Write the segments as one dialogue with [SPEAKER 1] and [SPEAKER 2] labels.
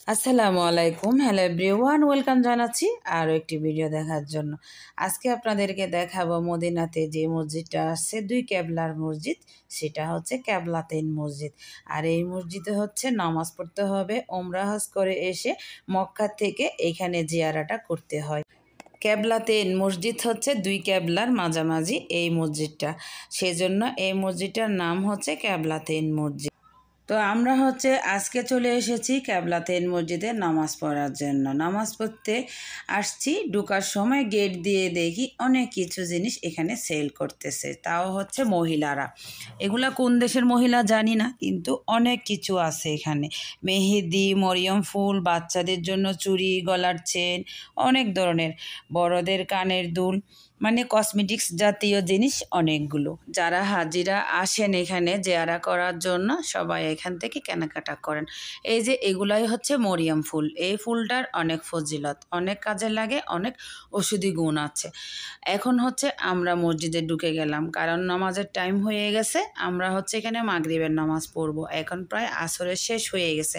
[SPEAKER 1] আসসালামু আলাইকুম, hello everyone, welcome জানাচ্ছি আরও একটি ভিডিও দেখার জন্য। আজকে আপনাদেরকে দেখাবো মদিনাতে যে মসজিদটা আছে দুই কেবলার মসজিদ, সেটা হচ্ছে কেবলাতেইন মসজিদ। আর এই মসজিদে হচ্ছে নামাজ পড়তে হবে, ওমরা হজ করে এসে মক্কা থেকে এখানে জিয়ারাটা করতে হয়। কেবলাতেইন মসজিদ হচ্ছে দুই কেবলার মাঝামাঝি এই মসজিদটা, সেজন্য এই মসজিদটার নাম হচ্ছে কেবলাতেইন মসজিদ। তো আমরা হচ্ছে আজকে চলে এসেছি কেবলাতেইন মসজিদে নামাজ পড়ার জন্য। নামাজ পড়তে আসছি, ঢোকার সময় গেট দিয়ে দেখি অনেক কিছু জিনিস এখানে সেল করতেছে, তাও হচ্ছে মহিলারা। এগুলা কোন দেশের মহিলা জানি না, কিন্তু অনেক কিছু আছে এখানে। মেহেদি, মরিয়ম ফুল, বাচ্চাদের জন্য চুড়ি, গলার চেন, অনেক ধরনের, বড়দের কানের দুল, মানে কসমেটিক্স জাতীয় জিনিস অনেকগুলো। যারা হাজিরা আসেন এখানে জিয়ারা করার জন্য সবাই এখান থেকে কেনাকাটা করেন। এই যে এগুলাই হচ্ছে মরিয়ম ফুল, এই ফুলটার অনেক ফজিলত, অনেক কাজে লাগে, অনেক ওষুধি গুণ আছে। এখন হচ্ছে আমরা মসজিদে ঢুকে গেলাম, কারণ নামাজের টাইম হয়ে গেছে। আমরা হচ্ছে এখানে মাগরিবের নামাজ পড়বো, এখন প্রায় আসরের শেষ হয়ে গেছে।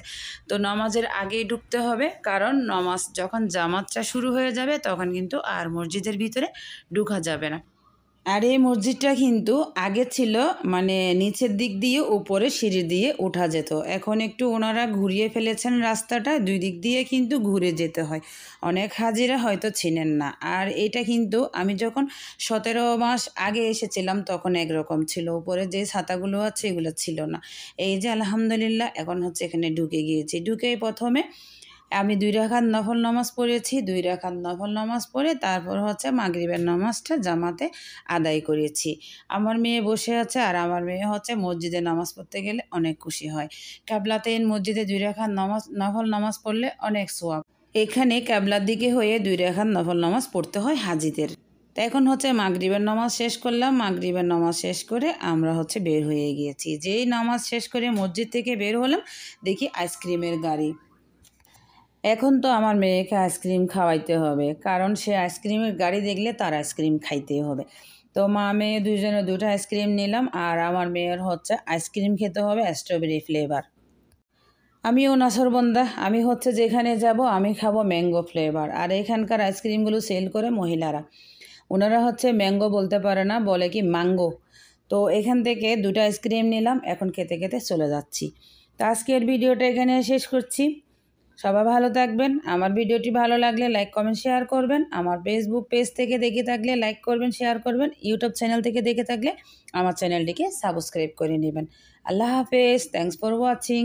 [SPEAKER 1] তো নামাজের আগেই ঢুকতে হবে, কারণ নামাজ যখন জামাতটা শুরু হয়ে যাবে তখন কিন্তু আর মসজিদের ভিতরে ঢোকা যাবে না। আর এই মসজিদটা কিন্তু আগে ছিল মানে নিচের দিক দিয়ে উপরে সিঁড়ি দিয়ে ওঠা যেত, এখন একটু ওনারা ঘুরিয়ে ফেলেছেন রাস্তাটা, দুই দিক দিয়ে কিন্তু ঘুরে যেতে হয়। অনেক হাজিরা হয়তো ছিলেন না। আর এটা কিন্তু আমি যখন 17 মাস আগে এসেছিলাম তখন একরকম ছিল, উপরে যে ছাতাগুলো আছে এগুলো ছিল না। এই যে আলহামদুলিল্লাহ এখন হচ্ছে এখানে ঢুকে গিয়েছি। ঢুকেই প্রথমে আমি 2 রাকাত নফল নামাজ পড়েছি, 2 রাকাত নফল নামাজ পড়ে তারপর হচ্ছে মাগরিবের নামাজটা জামাতে আদায় করেছি। আমার মেয়ে বসে আছে, আর আমার মেয়ে হচ্ছে মসজিদে নামাজ পড়তে গেলে অনেক খুশি হয়। কেবলাতেইন মসজিদে 2 রাকাত নফল নামাজ পড়লে অনেক সোয়াব। এখানে কেবলার দিকে হয়ে 2 রাকাত নফল নামাজ পড়তে হয় হাজিদের। তো এখন হচ্ছে মাগরিবের নামাজ শেষ করলাম, মাগরিবের নামাজ শেষ করে আমরা হচ্ছে বের হয়ে গিয়েছি। যেই নামাজ শেষ করে মসজিদ থেকে বের হলাম, দেখি আইসক্রিমের গাড়ি। এখন তো আমার মেয়েকে আইসক্রিম খাওয়াইতে হবে, কারণ সে আইসক্রিমের গাড়ি দেখলে তার আইসক্রিম খাইতেই হবে। তো মা মেয়ে দুইজনে দুটো আইসক্রিম নিলাম, আর আমার মেয়ের হচ্ছে আইসক্রিম খেতে হবে স্ট্রবেরি ফ্লেভার। আমিও নাছরবন্দা, আমি হচ্ছে যেখানে যাব আমি খাবো ম্যাঙ্গো ফ্লেভার। আর এখানকার আইসক্রিমগুলো সেল করে মহিলারা, ওনারা হচ্ছে ম্যাঙ্গো বলতে পারে না, বলে কি ম্যাঙ্গো। তো এখান থেকে দুটো আইসক্রিম নিলাম, এখন খেতে খেতে চলে যাচ্ছি। তো আজকের ভিডিওটা এখানে শেষ করছি। সবাই ভালো থাকবেন। আমার ভিডিওটি ভালো লাগলে লাইক কমেন্ট শেয়ার করবেন। আমার ফেসবুক পেজ থেকে দেখে থাকলে লাইক করবেন, শেয়ার করবেন। ইউটিউব চ্যানেল থেকে দেখে থাকলে আমার চ্যানেলটিকে সাবস্ক্রাইব করে নেবেন। আল্লাহ হাফেজ, থ্যাংকস ফর ওয়াচিং।